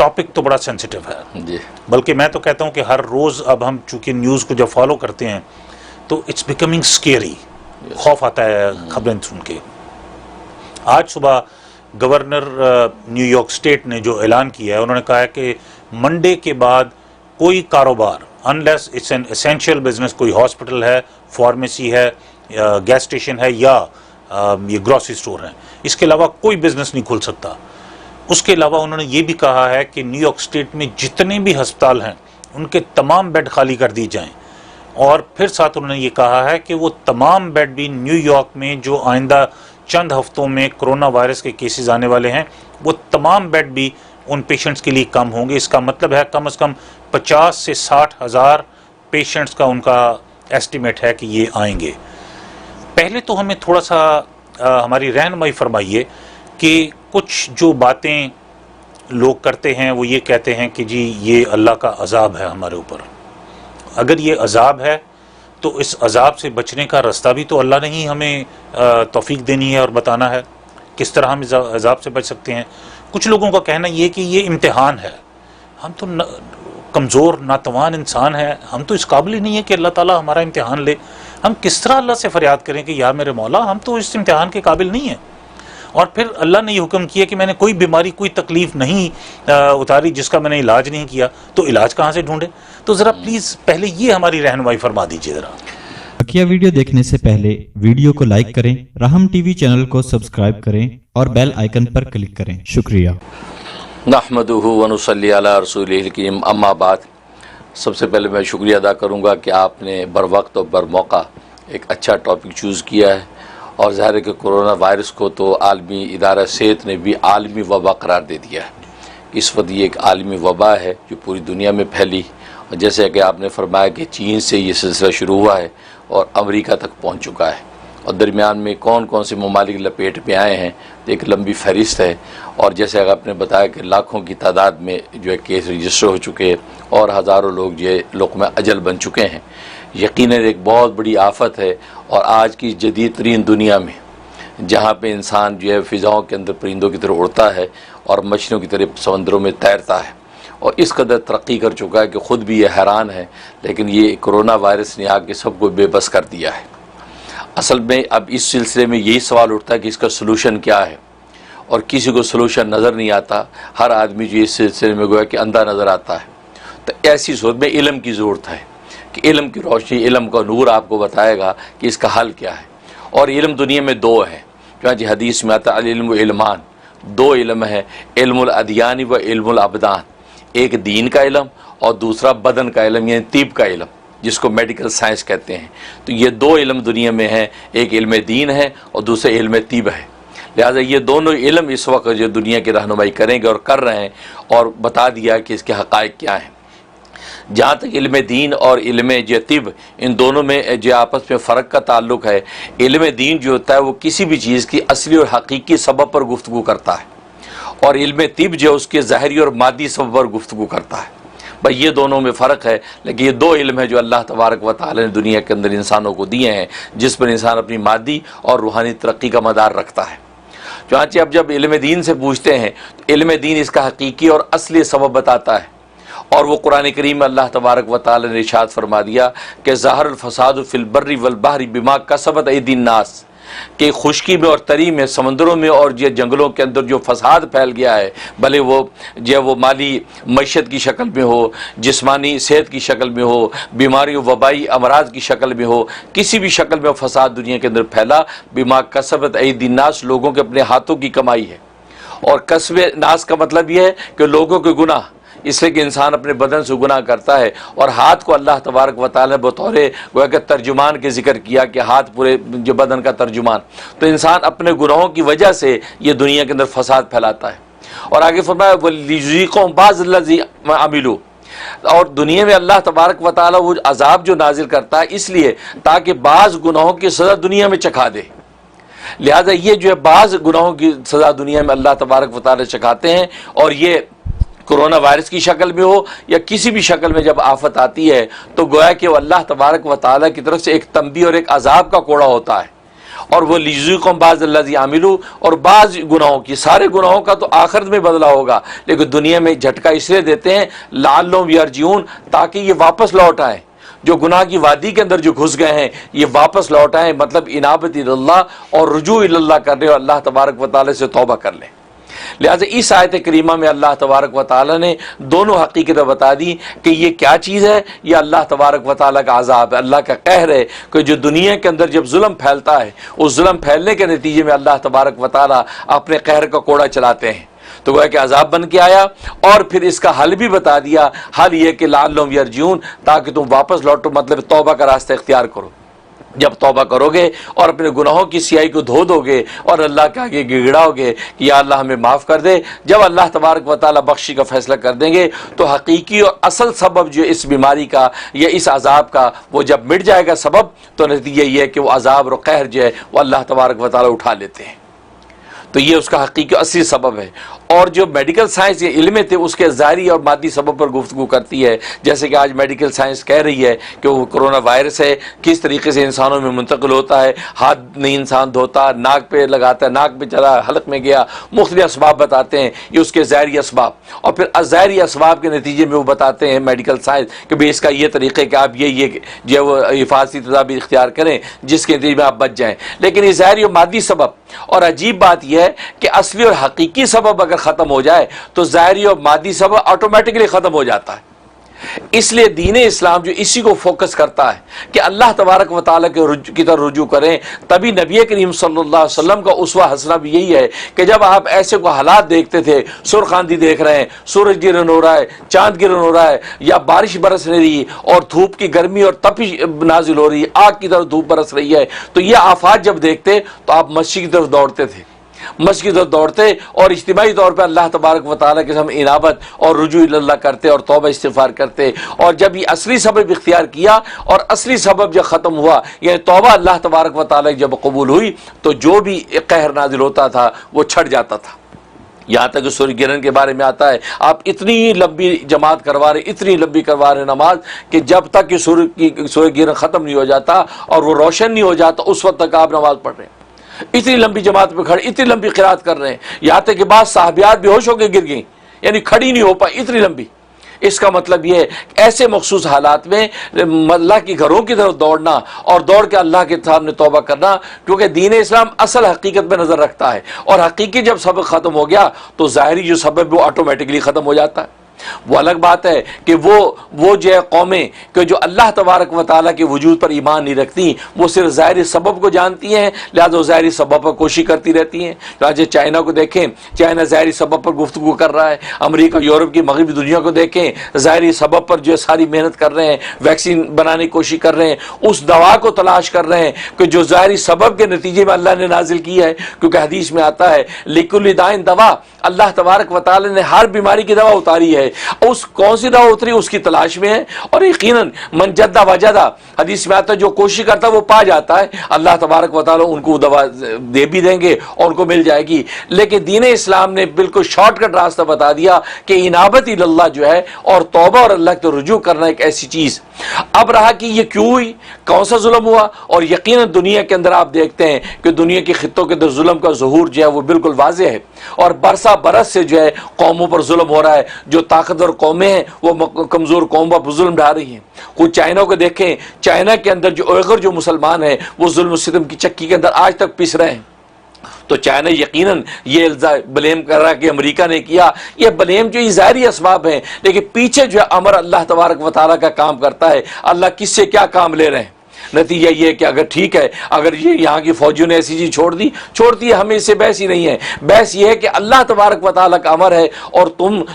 Topic تو بڑا sensitive ہے جی، بلکہ میں تو کہتا ہوں کہ ہر روز اب ہم چونکہ نیوز کو جب فالو کرتے ہیں تو اٹس بیکمنگ اسکیری، خوف آتا ہے خبریں سن کے. آج صبح گورنر نیو یارک اسٹیٹ نے جو اعلان کیا ہے، انہوں نے کہا ہے کہ منڈے کے بعد کوئی کاروبار unless it's an essential business, کوئی ہاسپٹل ہے، فارمیسی ہے، گیس اسٹیشن ہے یا یہ گروسری اسٹور ہیں، اس کے علاوہ کوئی بزنس نہیں کھل سکتا. اس کے علاوہ انہوں نے یہ بھی کہا ہے کہ نیو یارک اسٹیٹ میں جتنے بھی ہسپتال ہیں ان کے تمام بیڈ خالی کر دی جائیں، اور پھر ساتھ انہوں نے یہ کہا ہے کہ وہ تمام بیڈ بھی نیو یارک میں جو آئندہ چند ہفتوں میں کرونا وائرس کے کیسز آنے والے ہیں وہ تمام بیڈ بھی ان پیشنٹس کے لیے کم ہوں گے. اس کا مطلب ہے کم از کم 50 سے 60 ہزار پیشنٹس کا ان کا ایسٹیمیٹ ہے کہ یہ آئیں گے. پہلے تو ہمیں تھوڑا سا ہماری رہنمائی فرمائیے کہ کچھ جو باتیں لوگ کرتے ہیں وہ یہ کہتے ہیں کہ جی یہ اللہ کا عذاب ہے ہمارے اوپر. اگر یہ عذاب ہے تو اس عذاب سے بچنے کا رستہ بھی تو اللہ نے ہی ہمیں توفیق دینی ہے اور بتانا ہے کس طرح ہم عذاب سے بچ سکتے ہیں. کچھ لوگوں کا کہنا یہ کہ یہ امتحان ہے، ہم تو کمزور ناتوان انسان ہیں، ہم تو اس قابل ہی نہیں ہے کہ اللہ تعالیٰ ہمارا امتحان لے. ہم کس طرح اللہ سے فریاد کریں کہ یا میرے مولا ہم تو اس امتحان کے قابل نہیں ہیں. اور پھر اللہ نے یہ حکم کیا کہ میں نے کوئی بیماری کوئی تکلیف نہیں اتاری جس کا میں نے علاج نہیں کیا، تو علاج کہاں سے ڈھونڈے؟ تو ذرا پلیز پہلے یہ ہماری رہنمائی فرما دیجیے ذرا. بقیہ ویڈیو دیکھنے سے پہلے ویڈیو کو لائک کریں، رحم ٹی وی چینل کو سبسکرائب کریں اور بیل آئیکن پر کلک کریں. شکریہ. نحمدہ ونصلی علی رسولہ الکریم. اما بعد، سب سے پہلے میں شکریہ ادا کروں گا کہ آپ نے بر وقت اور بر موقع ایک اچھا ٹاپک چوز کیا ہے، اور ظاہر ہے کہ کرونا وائرس کو تو عالمی ادارہ صحت نے بھی عالمی وبا قرار دے دیا ہے. اس وقت یہ ایک عالمی وبا ہے جو پوری دنیا میں پھیلی، اور جیسے کہ آپ نے فرمایا کہ چین سے یہ سلسلہ شروع ہوا ہے اور امریکہ تک پہنچ چکا ہے، اور درمیان میں کون کون سے ممالک لپیٹ میں آئے ہیں ایک لمبی فہرست ہے. اور جیسے آپ نے بتایا کہ لاکھوں کی تعداد میں جو ہے کیس رجسٹر ہو چکے اور ہزاروں لوگ جو لقمہ اجل بن چکے ہیں. یقیناً ایک بہت بڑی آفت ہے، اور آج کی جدید ترین دنیا میں جہاں پہ انسان جو ہے فضاؤں کے اندر پرندوں کی طرح اڑتا ہے اور مچھلیوں کی طرح سمندروں میں تیرتا ہے، اور اس قدر ترقی کر چکا ہے کہ خود بھی یہ حیران ہے، لیکن یہ کرونا وائرس نے آ کے سب کو بے بس کر دیا ہے. اصل میں اب اس سلسلے میں یہی سوال اٹھتا ہے کہ اس کا سلوشن کیا ہے، اور کسی کو سلوشن نظر نہیں آتا. ہر آدمی جو اس سلسلے میں گویا کہ اندھا نظر آتا ہے. تو ایسی صورت میں علم کی ضرورت ہے کہ علم کی روشنی، علم کا نور آپ کو بتائے گا کہ اس کا حل کیا ہے. اور علم دنیا میں دو ہیں، چنانچہ حدیث میں آتا ہے العلم و علمان، دو علم ہیں، علم الادیان و علم الابدان. ایک دین کا علم اور دوسرا بدن کا علم، یعنی طب کا علم جس کو میڈیکل سائنس کہتے ہیں. تو یہ دو علم دنیا میں ہیں، ایک علم دین ہے اور دوسرا علم طب ہے. لہٰذا یہ دونوں علم اس وقت جو دنیا کی رہنمائی کریں گے اور کر رہے ہیں، اور بتا دیا کہ اس کے حقائق کیا ہیں. جہاں تک علم دین اور علم جو طب، ان دونوں میں جو آپس میں فرق کا تعلق ہے، علم دین جو ہوتا ہے وہ کسی بھی چیز کی اصلی اور حقیقی سبب پر گفتگو کرتا ہے، اور علم طب جو اس کے ظاہری اور مادی سبب پر گفتگو کرتا ہے. بھائی یہ دونوں میں فرق ہے، لیکن یہ دو علم ہیں جو اللہ تبارک و تعالی نے دنیا کے اندر انسانوں کو دیے ہیں، جس پر انسان اپنی مادی اور روحانی ترقی کا مدار رکھتا ہے. چنانچہ اب جب علم دین سے پوچھتے ہیں تو علم دین اس کا حقیقی اور اصلی سبب بتاتا ہے، اور وہ قرآن کریم میں اللہ تبارک و تعالی نے ارشاد فرما دیا کہ ظاہر الفساد فی البر والبحر بما کسبت ایدی الناس، کہ خشکی میں اور تری میں، سمندروں میں اور یہ جنگلوں کے اندر جو فساد پھیل گیا ہے، بھلے وہ مالی معیشت کی شکل میں ہو، جسمانی صحت کی شکل میں ہو، بیماری و وبائی امراض کی شکل میں ہو، کسی بھی شکل میں فساد دنیا کے اندر پھیلا، بما کسبت ایدی الناس، لوگوں کے اپنے ہاتھوں کی کمائی ہے. اور کسب ناس کا مطلب یہ ہے کہ لوگوں کے گناہ، اس لیے کہ انسان اپنے بدن سے گناہ کرتا ہے، اور ہاتھ کو اللہ تبارک و تعالی نے بطور گویا کہ ترجمان کے ذکر کیا کہ ہاتھ پورے جو بدن کا ترجمان. تو انسان اپنے گناہوں کی وجہ سے یہ دنیا کے اندر فساد پھیلاتا ہے. اور آگے فرمایا وَلِيُذِيقَهُمْ بَعْضَ الَّذِي عَمِلُوا، اور دنیا میں اللہ تبارک و تعالی وہ عذاب جو نازل کرتا ہے اس لیے تاکہ بعض گناہوں کی سزا دنیا میں چکھا دے. لہذا یہ جو ہے بعض گناہوں کی سزا دنیا میں اللہ تبارک و تعالی چکھاتے ہیں، اور یہ کرونا وائرس کی شکل میں ہو یا کسی بھی شکل میں جب آفت آتی ہے تو گویا کہ وہ اللہ تبارک و تعالیٰ کی طرف سے ایک تنبیہ اور ایک عذاب کا کوڑا ہوتا ہے. اور وہ لیذوقہم بعض الذی عملوا، اور بعض گناہوں کی، سارے گناہوں کا تو آخرت میں بدلہ ہوگا، لیکن دنیا میں جھٹکا اس لیے دیتے ہیں لعلہم یرجعون، تاکہ یہ واپس لوٹ آئیں، جو گناہ کی وادی کے اندر جو گھس گئے ہیں یہ واپس لوٹ آئیں، مطلب انابت اللہ اور رجوع اللہ کرنے اور اللہ تبارک و تعالی سے توبہ کر لیں۔ لہٰذا اس آیت کریمہ میں اللہ تبارک و تعالی نے دونوں حقیقتیں بتا دی کہ یہ کیا چیز ہے، یہ اللہ تبارک و تعالی کا عذاب ہے، اللہ کا قہر ہے، کہ جو دنیا کے اندر جب ظلم پھیلتا ہے، اس ظلم پھیلنے کے نتیجے میں اللہ تبارک و تعالی اپنے قہر کا کوڑا چلاتے ہیں۔ تو گویا کہ عذاب بن کے آیا، اور پھر اس کا حل بھی بتا دیا، حل یہ کہ لعلہم یرجعون، تاکہ تم واپس لوٹو، مطلب توبہ کا راستہ اختیار کرو۔ جب توبہ کرو گے اور اپنے گناہوں کی سیاہی کو دھو دو گے اور اللہ کے آگے گڑگڑاؤ گے کہ یا اللہ ہمیں معاف کر دے، جب اللہ تبارک و تعالیٰ بخشی کا فیصلہ کر دیں گے تو حقیقی اور اصل سبب جو اس بیماری کا یا اس عذاب کا، وہ جب مٹ جائے گا سبب، تو نتیجہ یہ ہے کہ وہ عذاب اور قہر جو ہے وہ اللہ تبارک و تعالیٰ اٹھا لیتے ہیں۔ تو یہ اس کا حقیقی اصلی سبب ہے۔ اور جو میڈیکل سائنس یہ علم تھے اس کے ظاہری اور مادی سبب پر گفتگو کرتی ہے، جیسے کہ آج میڈیکل سائنس کہہ رہی ہے کہ وہ کرونا وائرس ہے، کس طریقے سے انسانوں میں منتقل ہوتا ہے، ہاتھ نہیں انسان دھوتا، ناک پہ لگاتا ہے، ناک پہ چلا، حلق میں گیا، مختلف اسباب بتاتے ہیں، یہ اس کے ظاہری اسباب، اور پھر ظاہری اسباب کے نتیجے میں وہ بتاتے ہیں میڈیکل سائنس کہ بھئی اس کا یہ طریقہ ہے کہ آپ یہ جو ہے وہ حفاظتی تدابیر اختیار کریں جس کے نتیجے میں آپ بچ جائیں۔ لیکن یہ ظاہری اور مادی سبب، اور عجیب بات یہ ہے کہ اصلی اور حقیقی سبب اگر ختم ہو جائے تو ظاہری اور مادی سبب آٹومیٹکلی ختم ہو جاتا ہے۔ اس لیے دین اسلام جو اسی کو فوکس کرتا ہے کہ اللہ تبارک و تعالیٰ کی طرف رجوع کریں، تبھی نبی کریم صلی اللہ علیہ وسلم کا اسوہ حسنہ بھی یہی ہے کہ جب آپ ایسے کو حالات دیکھتے تھے، سرخ آندھی دیکھ رہے ہیں، سورج گرہن ہو رہا ہے، چاند گرہن ہو رہا ہے، یا بارش برس رہی اور دھوپ کی گرمی اور تپش نازل ہو رہی ہے، آگ کی طرف دھوپ برس رہی ہے، تو یہ آفات جب دیکھتے تو آپ مسجد کی طرف دوڑتے تھے، مسجد کی طرف دوڑتے اور اجتماعی طور پہ اللہ تبارک و تعالیٰ کے سامنے انابت اور رجوع اللہ کرتے اور توبہ استغفار کرتے۔ اور جب یہ اصلی سبب اختیار کیا اور اصلی سبب جب ختم ہوا، یعنی توبہ اللہ تبارک و تعالیٰ جب قبول ہوئی، تو جو بھی قہر نازل ہوتا تھا وہ چھٹ جاتا تھا۔ یہاں تک کہ سورج گرہن کے بارے میں آتا ہے، آپ اتنی لمبی جماعت کروا رہے، اتنی لمبی کروا رہے نماز، کہ جب تک کہ سورج گرہن ختم نہیں ہو جاتا اور وہ روشن نہیں ہو جاتا اس وقت تک آپ نماز پڑھ رہے ہیں، اتنی لمبی جماعت پہ کھڑے، اتنی لمبی قرات کر رہے ہیں، یہاں تک کہ بعض صحابیات بے ہوش ہو کے گر گئیں، یعنی کھڑی نہیں ہو پائی، اتنی لمبی۔ اس کا مطلب یہ ہے کہ ایسے مخصوص حالات میں اللہ کی گھروں کی طرف دوڑنا اور دوڑ کے اللہ کے سامنے توبہ کرنا، کیونکہ دین اسلام اصل حقیقت میں نظر رکھتا ہے، اور حقیقی جب سبب ختم ہو گیا تو ظاہری جو سبب وہ آٹومیٹکلی ختم ہو جاتا ہے۔ وہ الگ بات ہے کہ وہ جو ہے قومیں کہ جو اللہ تبارک و تعالیٰ کے وجود پر ایمان نہیں رکھتی، وہ صرف ظاہری سبب کو جانتی ہیں، لہذا وہ ظاہری سبب پر کوشش کرتی رہتی ہیں۔ چنانچہ چائنا کو دیکھیں، چائنا ظاہری سبب پر گفتگو کر رہا ہے، امریکہ، یورپ کی مغربی دنیا کو دیکھیں، ظاہری سبب پر جو ہے ساری محنت کر رہے ہیں، ویکسین بنانے کی کوشش کر رہے ہیں، اس دوا کو تلاش کر رہے ہیں کہ جو ظاہری سبب کے نتیجے میں اللہ نے نازل کی ہے، کیونکہ حدیث میں آتا ہے لِكُلِّ دَاءٍ دَوَاء، اللہ تبارک و تعالی نے ہر بیماری کی دوا اتاری ہے، اس کون سی دوا اتری اس کی تلاش میں ہے، اور یقیناً من جد وجد، حدیث میں آتا ہے جو کوشش کرتا ہے وہ پا جاتا ہے، اللہ تبارک و تعالی ان کو دوا دے بھی دیں گے اور ان کو مل جائے گی۔ لیکن دین اسلام نے بالکل شارٹ کٹ راستہ بتا دیا کہ انابت اللہ جو ہے اور توبہ اور اللہ کی رجوع کرنا ایک ایسی چیز۔ اب رہا کہ یہ کیوں ہوئی، کون سا ظلم ہوا، اور یقیناً دنیا کے اندر آپ دیکھتے ہیں کہ دنیا کے خطوں کے اندر ظلم کا ظہور جو ہے وہ بالکل واضح ہے، اور برسا برس سے جو ہے قوموں پر ظلم ہو رہا ہے، جو طاقتور قومیں ہیں وہ کمزور قوموں پر ظلم ڈھا رہی ہیں۔ خود چائنا کو دیکھیں، چائنا کے اندر جو اوئغر جو مسلمان ہیں وہ ظلم و ستم کی چکی کے اندر آج تک پس رہے ہیں۔ تو چائنا یقیناً یہ بلیم کر رہا ہے کہ امریکہ نے کیا، یہ بلیم جو یہ ظاہری اسباب ہیں، لیکن پیچھے جو ہے امر اللہ تبارک و تعالیٰ کا کام کرتا ہے، اللہ کس سے کیا کام لے رہے ہیں۔ نتیجہ یہ ہے کہ اگر ٹھیک ہے، اگر یہ یہاں کی فوجیوں نے ایسی چیز چھوڑ دی ہے، ہمیں اس سے بحث ہی نہیں ہے، بحث یہ ہے کہ اللہ تبارک و تعالیٰ کا امر ہے، اور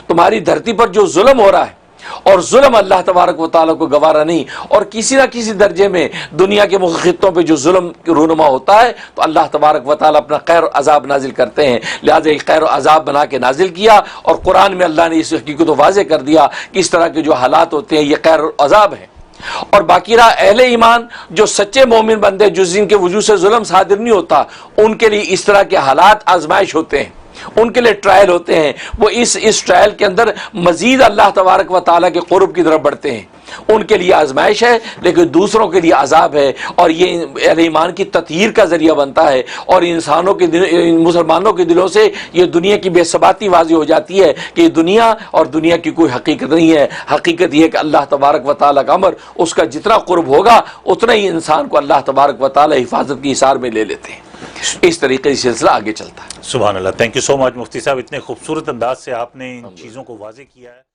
تمہاری دھرتی پر جو ظلم ہو رہا ہے، اور ظلم اللہ تبارک و تعالیٰ کو گوارا نہیں، اور کسی نہ کسی درجے میں دنیا کے خطوں پہ جو ظلم رونما ہوتا ہے تو اللہ تبارک و تعالیٰ اپنا خیر و عذاب نازل کرتے ہیں، لہٰذا ایک خیر و عذاب بنا کے نازل کیا، اور قرآن میں اللہ نے اس حقیقت کو واضح کر دیا کہ اس طرح کے جو حالات ہوتے ہیں یہ خیر و عذاب ہیں۔ اور باقی رہا اہل ایمان، جو سچے مومن بندے جو جن کے وجود سے ظلم صادر نہیں ہوتا، ان کے لیے اس طرح کے حالات آزمائش ہوتے ہیں، ان کے لیے ٹرائل ہوتے ہیں، وہ اس ٹرائل کے اندر مزید اللہ تبارک و تعالیٰ کے قرب کی طرف بڑھتے ہیں۔ ان کے لیے آزمائش ہے لیکن دوسروں کے لیے عذاب ہے، اور یہ اہل ایمان کی تطہیر کا ذریعہ بنتا ہے، اور انسانوں کے مسلمانوں کے دلوں سے یہ دنیا کی بے ثباتی واضح ہو جاتی ہے کہ یہ دنیا اور دنیا کی کوئی حقیقت نہیں ہے۔ حقیقت یہ ہے کہ اللہ تبارک و تعالیٰ کا امر، اس کا جتنا قرب ہوگا اتنا ہی انسان کو اللہ تبارک و تعالیٰ حفاظت کی حصار میں لے لیتے ہیں۔ اس طریقے سے سلسلہ آگے چلتا ہے۔ سبحان اللہ، تھینک یو سو مچ مفتی صاحب، اتنے خوبصورت انداز سے آپ نے ان چیزوں کو واضح کیا ہے۔